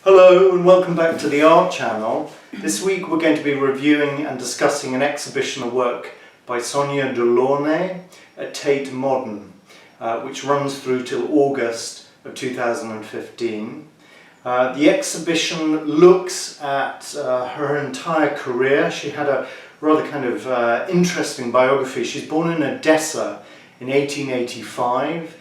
Hello and welcome back to the Art Channel. This week we're going to be reviewing and discussing an exhibition of work by Sonia Delaunay at Tate Modern, which runs through till August of 2015. The exhibition looks at her entire career. She had a rather kind of interesting biography. She's born in Odessa in 1885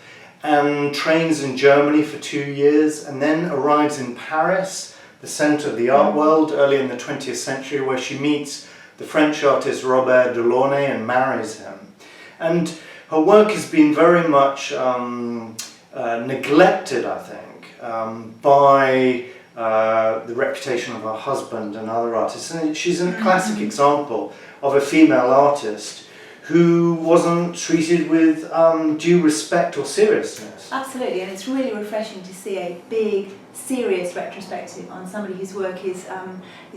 and trains in Germany for 2 years and then arrives in Paris, the centre of the art world, early in the 20th century, where she meets the French artist Robert Delaunay and marries him. And her work has been very much neglected, I think, by the reputation of her husband and other artists. And she's a classic example of a female artist who wasn't treated with due respect or seriousness. Absolutely, and it's really refreshing to see a big, serious retrospective on somebody whose work is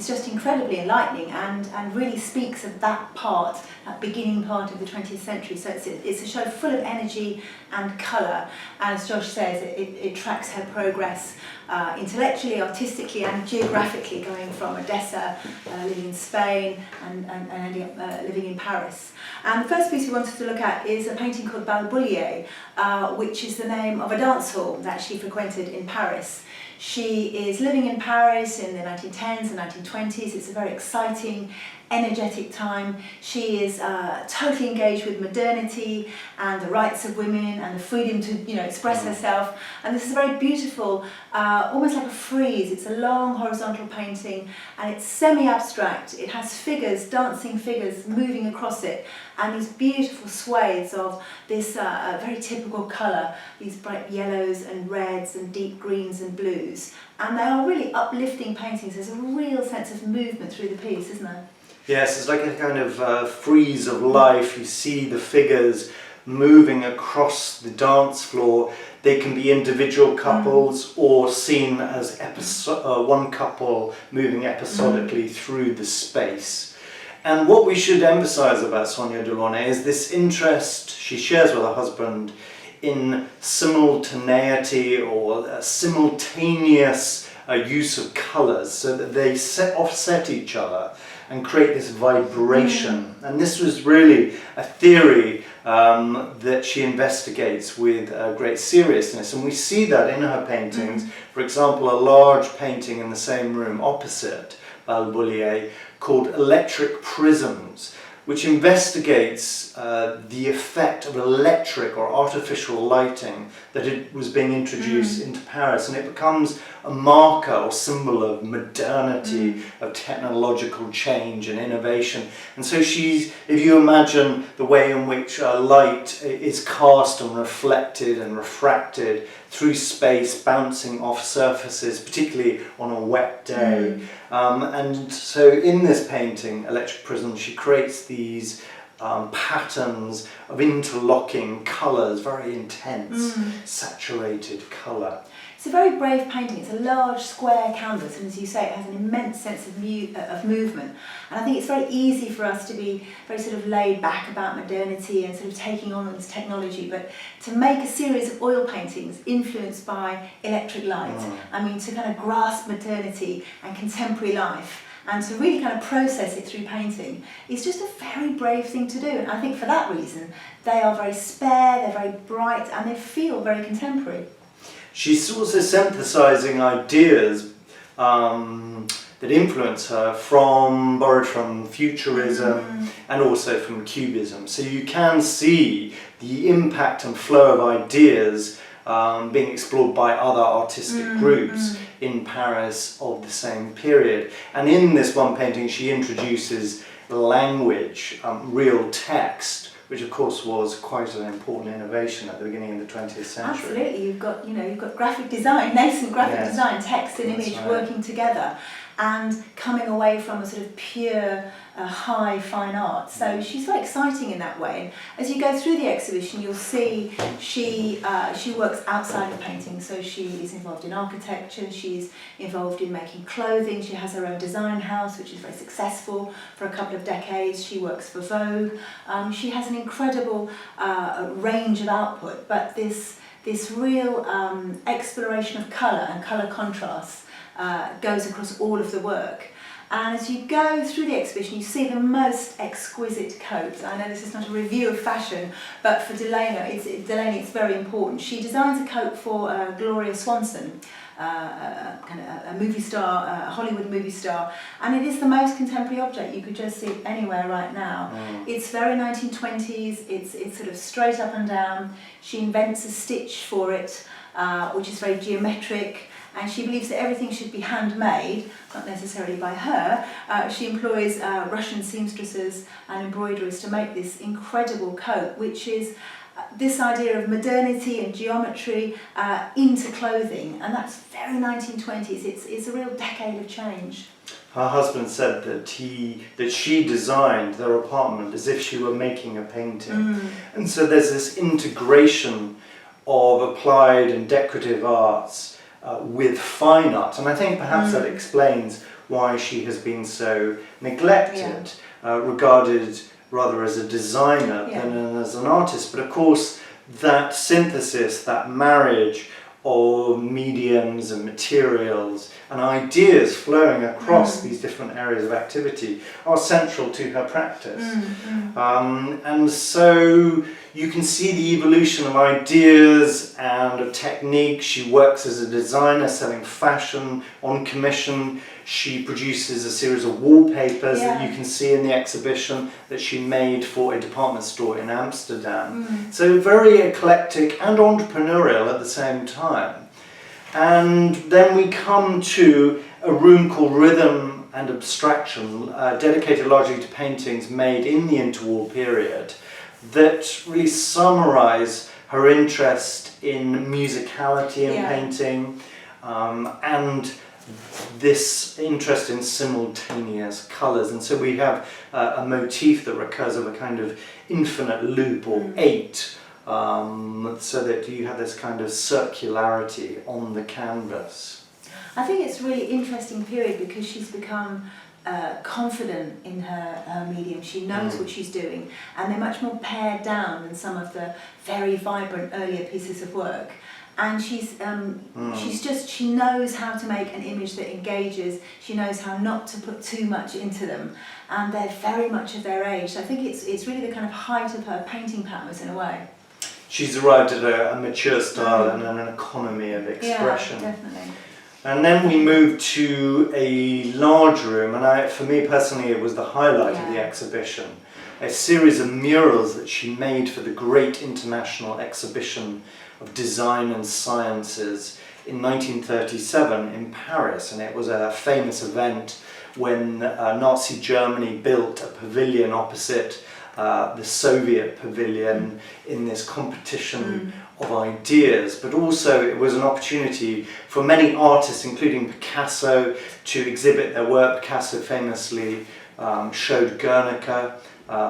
just incredibly enlightening and really speaks of that part, that beginning part of the 20th century. So it's a show full of energy and colour, and as Josh says, it tracks her progress intellectually, artistically and geographically, going from Odessa, living in Spain and ending up living in Paris. And the first piece we wanted to look at is a painting called Balboulier, which is the name of a dance hall that she frequented in Paris. She is living in Paris in the 1910s and 1920s. It's a very exciting, energetic time. She is totally engaged with modernity and the rights of women and the freedom to express herself. And this is a very beautiful, almost like a frieze. It's a long horizontal painting and it's semi-abstract. It has figures, dancing figures moving across it, and these beautiful swathes of this very typical colour, these bright yellows and reds and deep greens and blues. And they are really uplifting paintings. There's a real sense of movement through the piece, isn't there? Yes, it's like a kind of frieze of life. You see the figures moving across the dance floor. They can be individual couples or seen as one couple moving episodically through the space. And what we should emphasise about Sonia Delaunay is this interest she shares with her husband in simultaneity or simultaneous use of colours, so that they offset each other and create this vibration. And this was really a theory that she investigates with great seriousness, and we see that in her paintings. For example, a large painting in the same room opposite Balboulier called Electric Prisms, which investigates the effect of electric or artificial lighting that it was being introduced into Paris, and it becomes a marker or symbol of modernity, of technological change and innovation. And so if you imagine the way in which light is cast and reflected and refracted through space, bouncing off surfaces, particularly on a wet day. And so in this painting, Electric Prism, she creates these patterns of interlocking colours, very intense, saturated colour. It's a very brave painting. It's a large square canvas, and as you say, it has an immense sense of movement. And I think it's very easy for us to be very sort of laid back about modernity and sort of taking on this technology, but to make a series of oil paintings influenced by electric light, I mean, to kind of grasp modernity and contemporary life, and to really kind of process it through painting is just a very brave thing to do. And I think for that reason, they are very spare, they're very bright, and they feel very contemporary. She's also synthesising ideas that influence her borrowed from Futurism and also from Cubism. So you can see the impact and flow of ideas being explored by other artistic groups in Paris of the same period. And in this one painting she introduces language, real text, which of course was quite an important innovation at the beginning of the 20th century. Absolutely, you've got graphic design, nascent graphic design, text and image working together, and coming away from a sort of pure high fine art. So she's very exciting in that way. And as you go through the exhibition, you'll see she works outside of painting. So she is involved in architecture, she's involved in making clothing, she has her own design house, which is very successful for a couple of decades. She works for Vogue. She has an incredible range of output, but this this real exploration of colour and colour contrasts goes across all of the work. And as you go through the exhibition, you see the most exquisite coat. I know this is not a review of fashion, but for Delaunay, it's very important. She designs a coat for Gloria Swanson, a movie star, a Hollywood movie star, and it is the most contemporary object. You could just see it anywhere right now. It's very 1920s. It's sort of straight up and down. She invents a stitch for it, which is very geometric. And she believes that everything should be handmade, not necessarily by her. She employs Russian seamstresses and embroiderers to make this incredible coat, which is this idea of modernity and geometry into clothing, and that's very 1920s. It's a real decade of change. Her husband said that she designed their apartment as if she were making a painting. And so there's this integration of applied and decorative arts with fine art, and I think perhaps that explains why she has been so neglected, regarded rather as a designer than as an artist. But of course that synthesis, that marriage of mediums and materials and ideas flowing across these different areas of activity are central to her practice. And so you can see the evolution of ideas and of technique. She works as a designer selling fashion on commission. She produces a series of wallpapers that you can see in the exhibition that she made for a department store in Amsterdam. So very eclectic and entrepreneurial at the same time. And then we come to a room called Rhythm and Abstraction, dedicated largely to paintings made in the interwar period, that really summarise her interest in musicality in painting, and this interest in simultaneous colours. And so we have a motif that recurs of a kind of infinite loop or 8, so that you have this kind of circularity on the canvas. I think it's a really interesting period because she's become confident in her medium. She knows what she's doing, and they're much more pared down than some of the very vibrant earlier pieces of work. And she knows how to make an image that engages. She knows how not to put too much into them, and they're very much of their age. So I think it's really the kind of height of her painting powers in a way. She's arrived at a mature style and an economy of expression. Yeah, definitely. And then we moved to a large room, and for me personally it was the highlight of the exhibition. A series of murals that she made for the Great International Exhibition of Design and Sciences in 1937 in Paris, and it was a famous event when Nazi Germany built a pavilion opposite the Soviet pavilion in this competition of ideas, but also it was an opportunity for many artists, including Picasso, to exhibit their work. Picasso famously showed Guernica,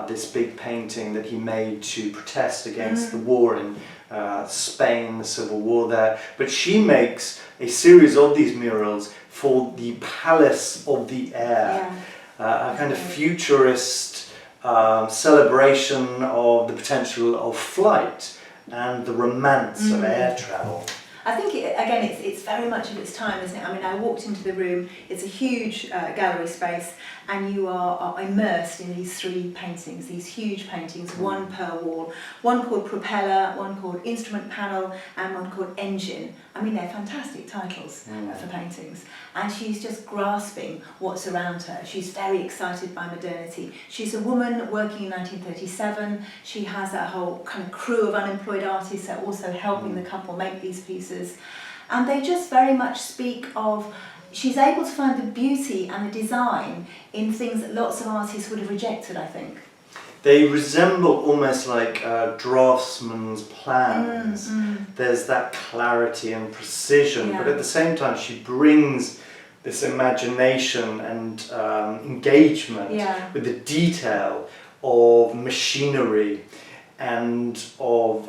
this big painting that he made to protest against the war in Spain, the civil war there. But she makes a series of these murals for the Palace of the Air, a kind of futurist celebration of the potential of flight and the romance of air travel. I think, it's very much of its time, isn't it? I mean, I walked into the room, it's a huge gallery space, and you are immersed in these 3 paintings, these huge paintings, one per wall. One called Propeller, one called Instrument Panel, and one called Engine. I mean, they're fantastic titles for paintings. And she's just grasping what's around her. She's very excited by modernity. She's a woman working in 1937. She has that whole kind of crew of unemployed artists that are also helping the couple make these pieces. And they just very much speak of, she's able to find the beauty and the design in things that lots of artists would have rejected, I think. They resemble almost like draftsman's plans. There's that clarity and precision, but at the same time she brings this imagination and engagement with the detail of machinery and of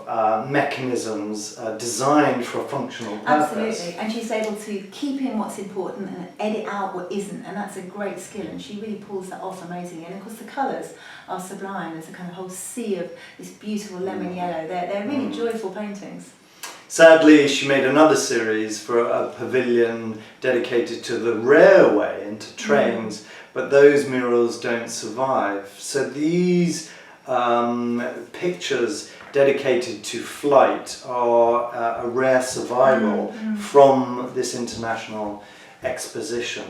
mechanisms designed for a functional purpose. Absolutely, and she's able to keep in what's important and edit out what isn't, and that's a great skill, and she really pulls that off amazingly. And of course the colours are sublime. There's a kind of whole sea of this beautiful lemon yellow. They're really joyful paintings. Sadly, she made another series for a pavilion dedicated to the railway and to trains, but those murals don't survive. So these pictures dedicated to flight are a rare survival from this international exposition.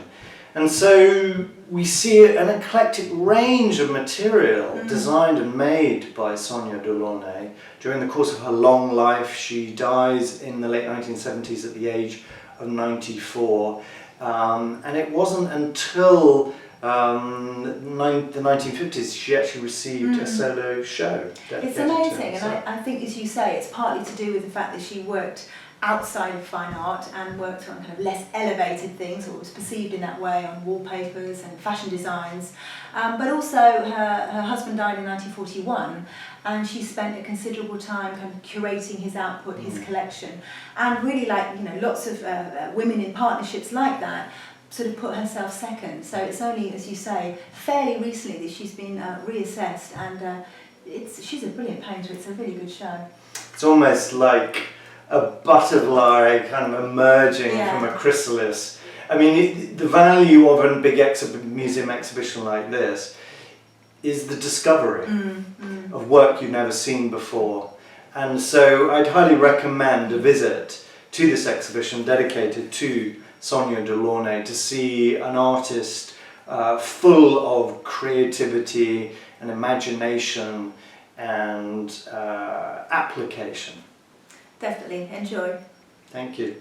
And so we see an eclectic range of material designed and made by Sonia Delaunay. During the course of her long life, she dies in the late 1970s at the age of 94. And it wasn't until the 1950s she actually received a solo show. It's amazing, and I think, as you say, it's partly to do with the fact that she worked outside of fine art and worked on kind of less elevated things, or was perceived in that way, on wallpapers and fashion designs. But also her husband died in 1941, and she spent a considerable time kind of curating his output, his collection, and really, like, you know, lots of women in partnerships like that, sort of put herself second. So it's only, as you say, fairly recently that she's been reassessed, and she's a brilliant painter. It's a really good show. It's almost like a butterfly kind of emerging from a chrysalis. I mean, the value of a big museum exhibition like this is the discovery of work you've never seen before. And so I'd highly recommend a visit to this exhibition dedicated to Sonia Delaunay, to see an artist full of creativity and imagination and application. Definitely, enjoy. Thank you.